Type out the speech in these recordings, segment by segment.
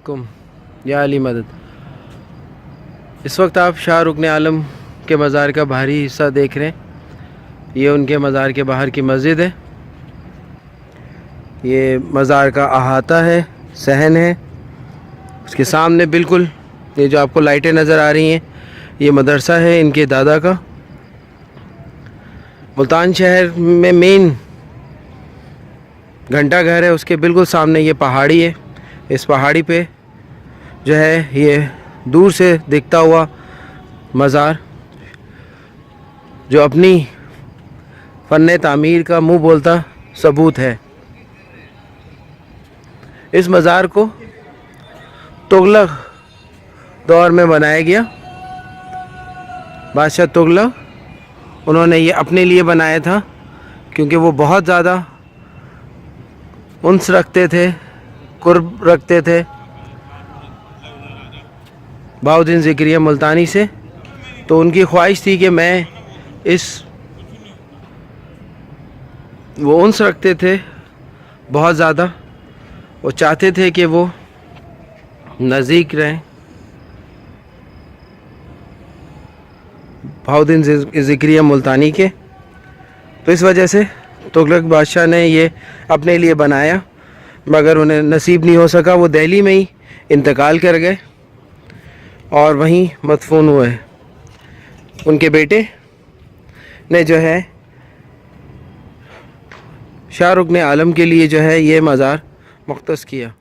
अलैकुम या अली मदद। इस वक्त आप शाह रुकन आलम के मज़ार का बाहरी हिस्सा देख रहे हैं। ये उनके मज़ार के बाहर की मस्जिद है। ये मज़ार का अहाता है, सहन है। उसके सामने बिल्कुल ये जो आपको लाइटें नज़र आ रही हैं, ये मदरसा है इनके दादा का। मुल्तान शहर में मेन घंटा घर है, उसके बिल्कुल सामने ये पहाड़ी है। इस पहाड़ी पे जो है ये दूर से दिखता हुआ मज़ार, जो अपनी फ़न तामीर का मुँह बोलता सबूत है। इस मज़ार को तुगलक दौर में बनाया गया। बादशाह तुगलक उन्होंने ये अपने लिए बनाया था, क्योंकि वो बहुत ज़्यादा उन्स रखते थे, कुर्ब रखते थे बहाउद्दीन ज़िक्रिया मुल्तानी से। तो उनकी ख्वाहिश थी कि मैं वो उन्स रखते थे बहुत ज़्यादा। वो चाहते थे कि वो नज़दीक रहें बहाउद्दीन ज़िक्रिया मुल्तानी के। तो इस वजह से तुगलक बादशाह ने ये अपने लिए बनाया, मगर उन्हें नसीब नहीं हो सका। वो दिल्ली में ही इंतकाल कर गए और वहीं मदफून हुए। उनके बेटे ने जो है शाह रुकन आलम के लिए जो है ये मज़ार मुख्तस किया।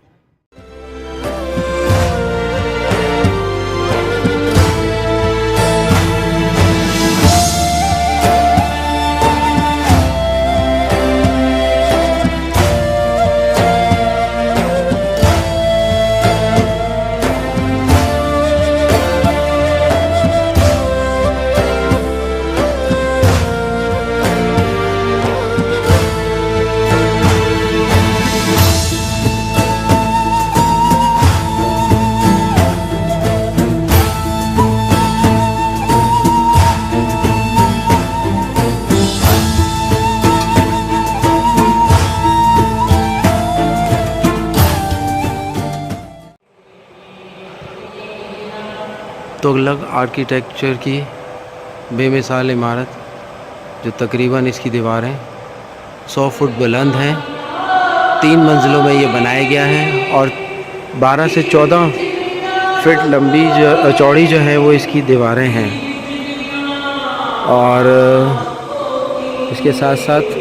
तुगलक आर्किटेक्चर की बेमिसाल इमारत, जो तकरीबन इसकी दीवारें 100 फुट बुलंद हैं। 3 मंजिलों में ये बनाया गया है और 12 से 14 फीट लंबी चौड़ी जो है वो इसकी दीवारें हैं। और इसके साथ साथ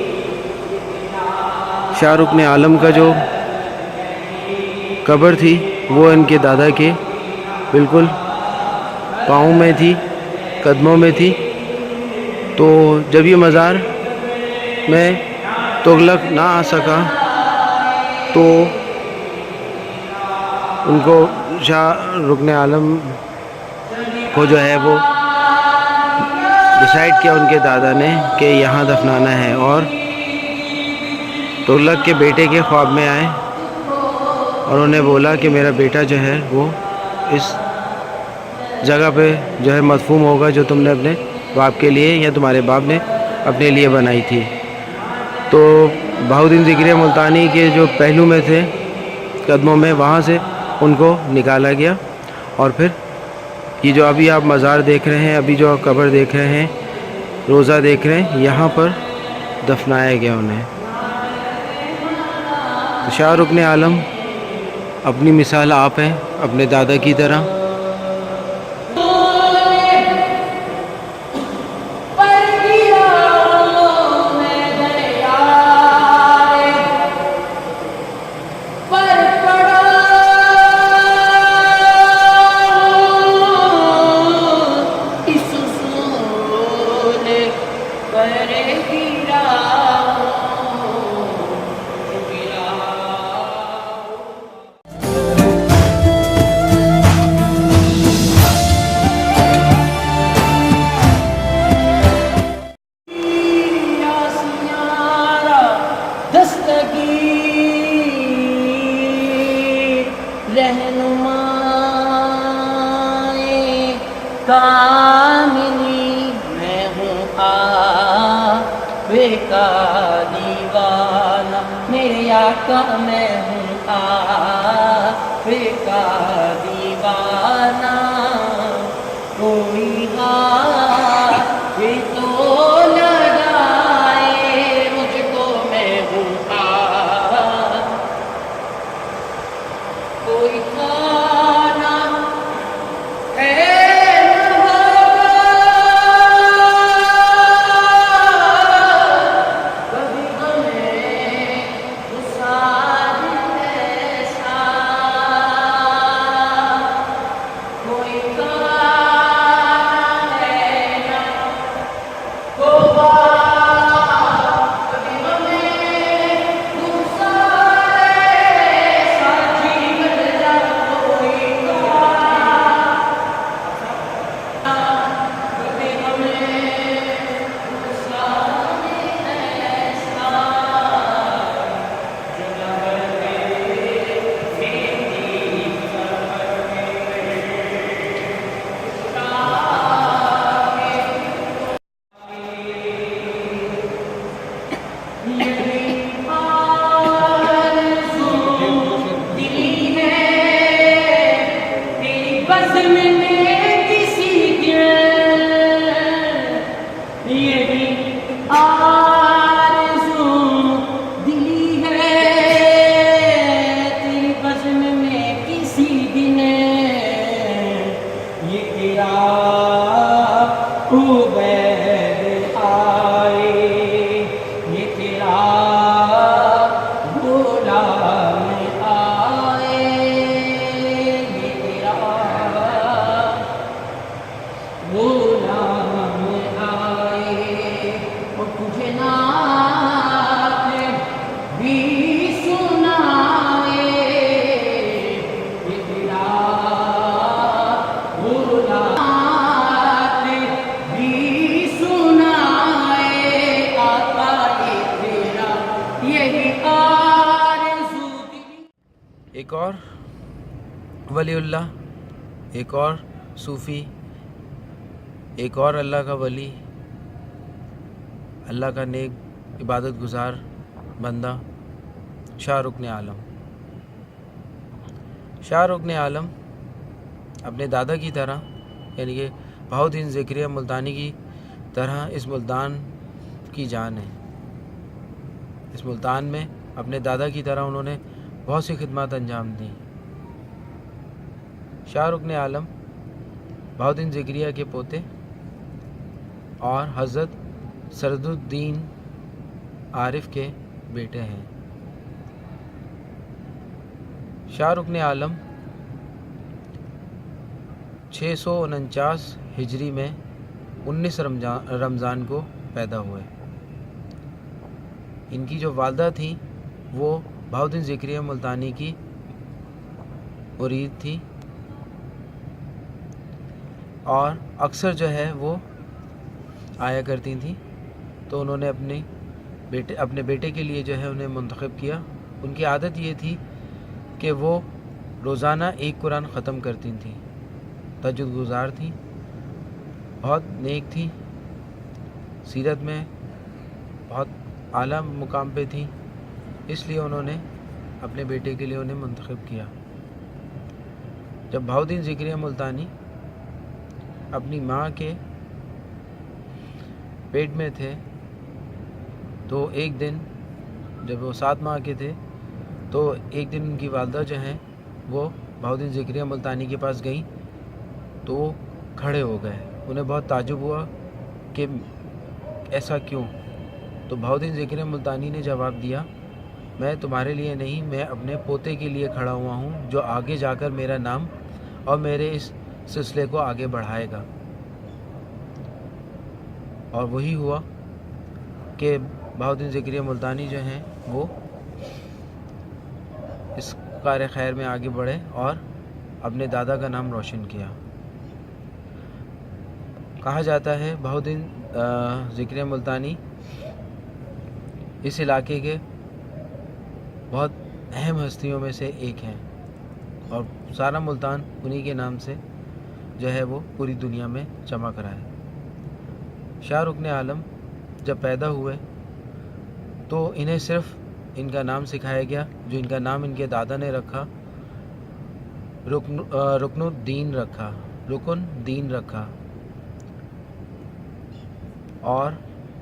शाह रुकन आलम का जो कब्र थी वो इनके दादा के बिल्कुल पाँव में थी, कदमों में थी। तो जब ये मज़ार में तुगलक ना आ सका तो उनको शाह रुकन आलम को जो है वो डिसाइड किया उनके दादा ने कि यहाँ दफनाना है। और तुगलक के बेटे के ख्वाब में आए और उन्हें बोला कि मेरा बेटा जो है वो इस जगह पे जो है मदफून होगा, जो तुमने अपने बाप के लिए या तुम्हारे बाप ने अपने लिए बनाई थी। तो बहाउद्दीन ज़िक्रिया मुल्तानी के जो पहलू में थे, कदमों में, वहाँ से उनको निकाला गया। और फिर ये जो अभी आप मज़ार देख रहे हैं, अभी जो आप कब्र देख रहे हैं, रोज़ा देख रहे हैं, यहाँ पर दफनाया गया उन्हें। तो शाह रुकन आलम अपनी मिसाल आप हैं, अपने दादा की तरह। कामिनी मैं हूँ आवे का दीवाना, मेरे आका मैं हूँ आवे का का दीवाना, कोई हाथ भी तो लगाए मुझको, मैं हूँ हाथ, कोई खाना है एक और वलीउल्लाह, एक और सूफ़ी, एक और अल्लाह का वली, अल्लाह का नेक इबादत गुज़ार बंदा, शाह रुकन आलम। शाह रुकन आलम अपने दादा की तरह, यानी कि बहाउद्दीन ज़करिया मुल्तानी की तरह इस मुल्तान की जान है। इस मुल्तान में अपने दादा की तरह उन्होंने बहुत सी खिदमत अंजाम दी। शाह रुकन आलम बहाउद्दीन ज़करिया के पोते और हज़रत सरदुद्दीन आरिफ के बेटे हैं। शाह रुकन आलम 649 हिजरी में 19 रमज़ान को पैदा हुए। इनकी जो वालदा थी वो बहाउद्दीन ज़करिया मुल्तानी की मुरीद थी और अक्सर जो है वो आया करती थी। तो उन्होंने अपने बेटे के लिए जो है उन्हें मुंतखब किया। उनकी आदत ये थी कि वो रोज़ाना एक कुरान ख़त्म करती थी। तहज्जुद गुज़ार थी, बहुत नेक थी, सीरत में बहुत आला मुकाम पे थी, इसलिए उन्होंने अपने बेटे के लिए उन्हें मुंतखब किया। जब बहाउद्दीन ज़करिया मुल्तानी अपनी माँ के पेट में थे तो एक दिन, जब वो 7 माह के थे, तो एक दिन उनकी वालदा जो हैं वो बहाउद्दीन ज़करिया मुल्तानी के पास गई तो वो खड़े हो गए। उन्हें बहुत ताज्जुब हुआ कि ऐसा क्यों। तो बहाउद्दीन ज़करिया मुल्तानी ने जवाब दिया, मैं तुम्हारे लिए नहीं, मैं अपने पोते के लिए खड़ा हुआ हूँ जो आगे जाकर मेरा नाम और मेरे इस सिलसिले को आगे बढ़ाएगा। और वही हुआ कि बहाउद्दीन ज़करिया मुल्तानी जो हैं वो इस कार खैर में आगे बढ़े और अपने दादा का नाम रोशन किया। कहा जाता है बहाउद्दीन ज़करिया मुल्तानी इस इलाके के बहुत अहम हस्तियों में से एक हैं और सारा मुल्तान उन्हीं के नाम से जो है वो पूरी दुनिया में चमक रहा है। शाह रुकन आलम जब पैदा हुए तो इन्हें सिर्फ इनका नाम सिखाया गया, जो इनका नाम इनके दादा ने रखा रुकनुद्दीन रखा। और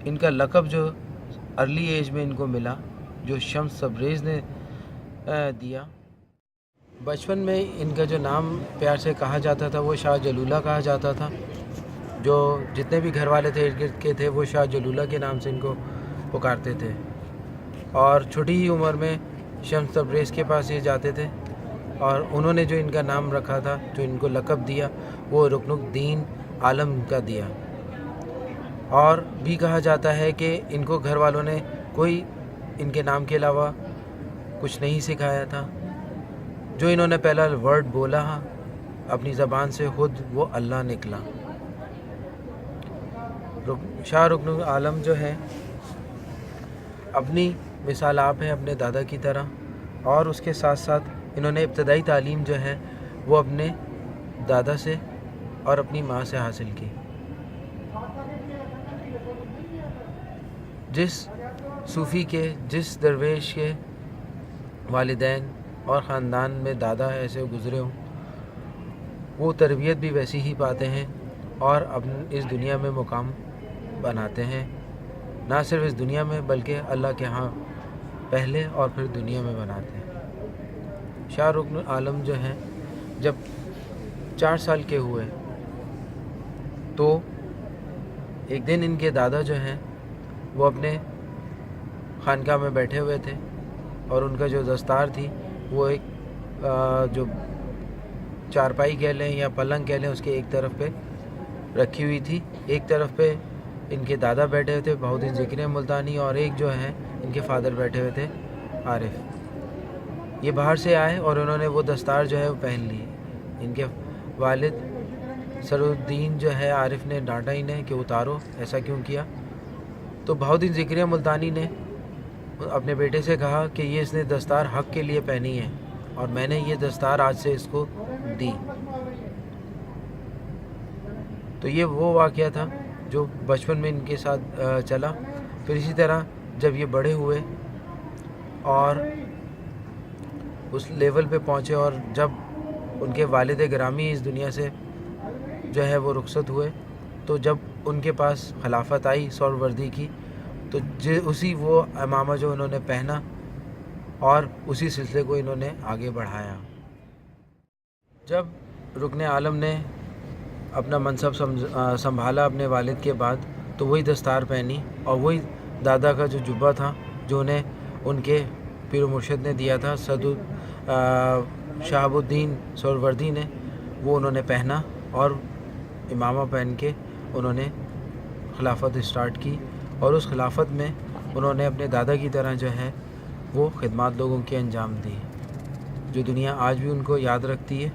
इनका लक़ब जो अर्ली एज में इनको मिला, जो शम्स तबरेज़ ने दिया। बचपन में इनका जो नाम प्यार से कहा जाता था वो शाह जलूला कहा जाता था। जो जितने भी घर वाले थे इर्द गिर्द के थे वो शाह जलूला के नाम से इनको पुकारते थे। और छोटी ही उम्र में शम्स तबरेज़ के पास ये जाते थे और उन्होंने जो इनका नाम रखा था, जो इनको लक़ब दिया, वो रुकनुद्दीन आलम का दिया। और भी कहा जाता है कि इनको घर वालों ने कोई इनके नाम के अलावा कुछ नहीं सिखाया था। जो इन्होंने पहला वर्ड बोला अपनी ज़बान से खुद, वो अल्लाह निकला। शाह रुकनुल आलम जो है अपनी मिसाल आप हैं अपने दादा की तरह, और उसके साथ साथ इन्होंने इब्तदाई तालीम जो है वो अपने दादा से और अपनी माँ से हासिल की। जिस सूफ़ी के, जिस दरवेश के वालिदैन और ख़ानदान में दादा ऐसे गुज़रे हों, वो तरबियत भी वैसी ही पाते हैं और अब इस दुनिया में मुकाम बनाते हैं। ना सिर्फ इस दुनिया में बल्कि अल्लाह के यहाँ पहले और फिर दुनिया में बनाते हैं। शाह रुकनुल आलम जो हैं जब 4 साल के हुए तो एक दिन इनके दादा जो हैं वो अपने खानका में बैठे हुए थे और उनका जो दस्तार थी वो एक जो चारपाई कह लें या पलंग कह लें, उसके एक तरफ पे रखी हुई थी। एक तरफ पे इनके दादा बैठे हुए थे बहाउद्दीन ज़िक्री मुल्तानी, और एक जो है इनके फादर बैठे हुए थे आरिफ। ये बाहर से आए और उन्होंने वो दस्तार जो है वो पहन ली। इनके वालिद सरुद्दीन जो है आरिफ ने डांटा इन्हें कि उतारो, ऐसा क्यों किया। तो बहाउद्दीन ज़िक्री मुल्तानी ने अपने बेटे से कहा कि ये इसने दस्तार हक़ के लिए पहनी है और मैंने ये दस्तार आज से इसको दी। तो ये वो वाक़या था जो बचपन में इनके साथ चला। फिर इसी तरह जब ये बड़े हुए और उस लेवल पे पहुँचे और जब उनके वालिद गिरामी इस दुनिया से जो है वो रुखसत हुए, तो जब उनके पास खिलाफत आई सौरवर्दी की, तो उसी वो इमामा जो उन्होंने पहना और उसी सिलसिले को इन्होंने आगे बढ़ाया। जब रुकने आलम ने अपना मनसब संभाला अपने वालिद के बाद, तो वही दस्तार पहनी और वही दादा का जो जुब्बा था जो उन्हें उनके पीर मुर्शिद ने दिया था शहाबुद्दीन सोहरावर्दी ने, वो उन्होंने पहना और इमामा पहन के उन्होंने खिलाफत स्टार्ट की। और उस खिलाफत में उन्होंने अपने दादा की तरह जो है वो खिदमत लोगों की अंजाम दी, जो दुनिया आज भी उनको याद रखती है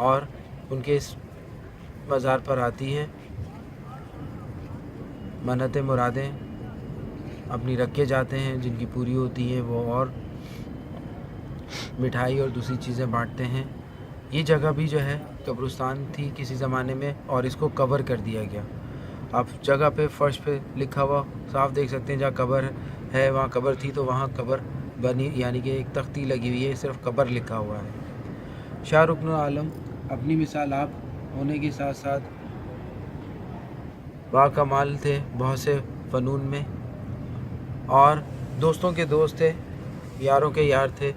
और उनके इस मज़ार पर आती है। मन्नतें मुरादें अपनी रख के जाते हैं, जिनकी पूरी होती है वो और मिठाई और दूसरी चीज़ें बांटते हैं। ये जगह भी जो है कब्रिस्तान थी किसी ज़माने में और इसको कवर कर दिया गया। आप जगह पे फ़र्श पे लिखा हुआ साफ देख सकते हैं, जहाँ कब्र है वहाँ कब्र थी, तो वहाँ कब्र बनी, यानी कि एक तख्ती लगी हुई है, सिर्फ कब्र लिखा हुआ है। शाह रुकनुल आलम अपनी मिसाल आप होने के साथ साथ बाकमाल थे बहुत से फ़नून में, और दोस्तों के दोस्त थे, यारों के यार थे।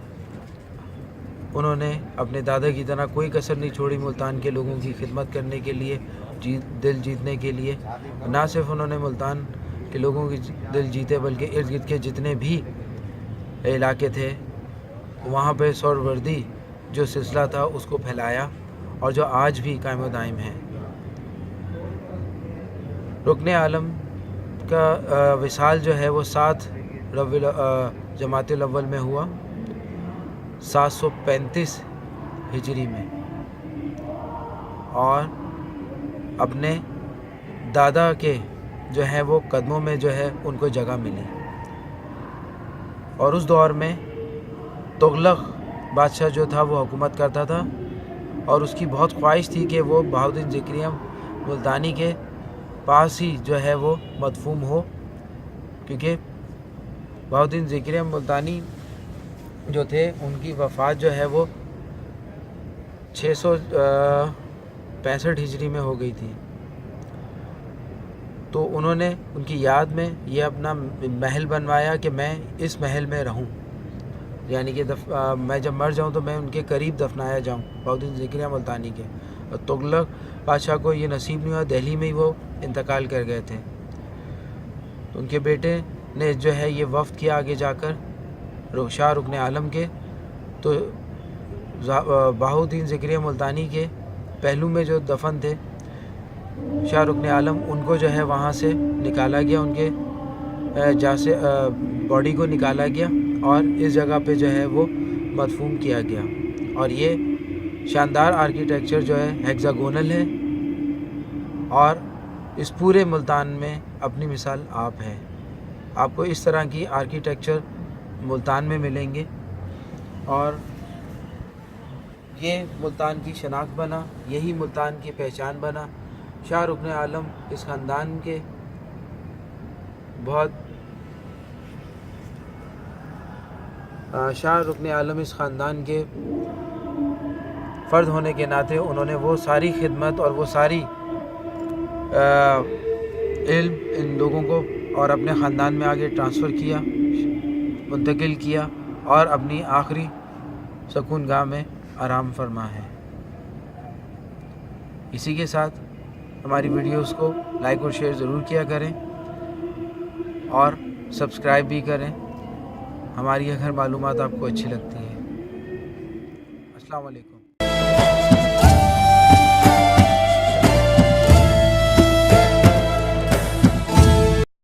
उन्होंने अपने दादा की तरह कोई कसर नहीं छोड़ी मुल्तान के लोगों की खिदमत करने के लिए, दिल जीतने के लिए। ना सिर्फ उन्होंने मुल्तान के लोगों की दिल जीते बल्कि इर्द गिर्द के जितने भी इलाके थे वहाँ पे सोहरावर्दी जो सिलसिला था उसको फैलाया और जो आज भी कायम दायम है। रुकने आलम का विसाल जो है वो 7 जमातिल अव्वल में हुआ 735 हिजरी में, और अपने दादा के जो है वो कदमों में जो है उनको जगह मिली। और उस दौर में तुगलक बादशाह जो था वो हुकूमत करता था और उसकी बहुत ख्वाहिश थी कि वो बहाउद्दीन ज़िक्री मुल्तानी के पास ही जो है वो मदफून हो, क्योंकि बहाउद्दीन ज़िक्री मुल्तानी जो थे उनकी वफ़ात जो है वो 665 ہجری میں ہو گئی تھی. تو انہوں نے ان کی یاد میں یہ اپنا محل بنوایا کہ میں اس محل میں رہوں، یعنی کہ میں جب مر جاؤں تو میں ان کے قریب دفنایا جاؤں، بہاؤالدین زکریا ملتانی کے. اور تغلق بادشاہ کو یہ نصیب نہیں ہوا، دہلی میں ہی وہ انتقال کر گئے تھے. تو ان کے بیٹے نے جو ہے یہ وفد کیا آگے جا کر شاہ رکن عالم کے. تو بہاؤالدین زکریا ملتانی کے پہلو میں جو دفن تھے شاہ رکن عالم، ان کو جو ہے وہاں سے نکالا گیا، ان کے جیسے باڈی کو نکالا گیا اور اس جگہ پہ جو ہے وہ مدفون کیا گیا. اور یہ شاندار آرکیٹیکچر جو ہے ہیگزاگونل ہے، اور اس پورے ملتان میں اپنی مثال آپ ہے. آپ کو اس طرح کی آرکیٹیکچر ملتان میں ملیں گے، اور یہ ملتان کی شناخت بنا، یہی ملتان کی پہچان بنا. شاہ رکن عالم اس خاندان کے اس خاندان کے فرد ہونے کے ناطے انہوں نے وہ ساری خدمت اور وہ ساری علم ان لوگوں کو اور اپنے خاندان میں آگے ٹرانسفر کیا، منتقل کیا، اور اپنی آخری سکون گاہ میں آرام فرما ہے. اسی کے ساتھ ہماری ویڈیوز کو لائک اور شیئر ضرور کیا کریں، اور سبسکرائب بھی کریں ہماری اگر معلومات آپ کو اچھی لگتی ہیں. السلام علیکم.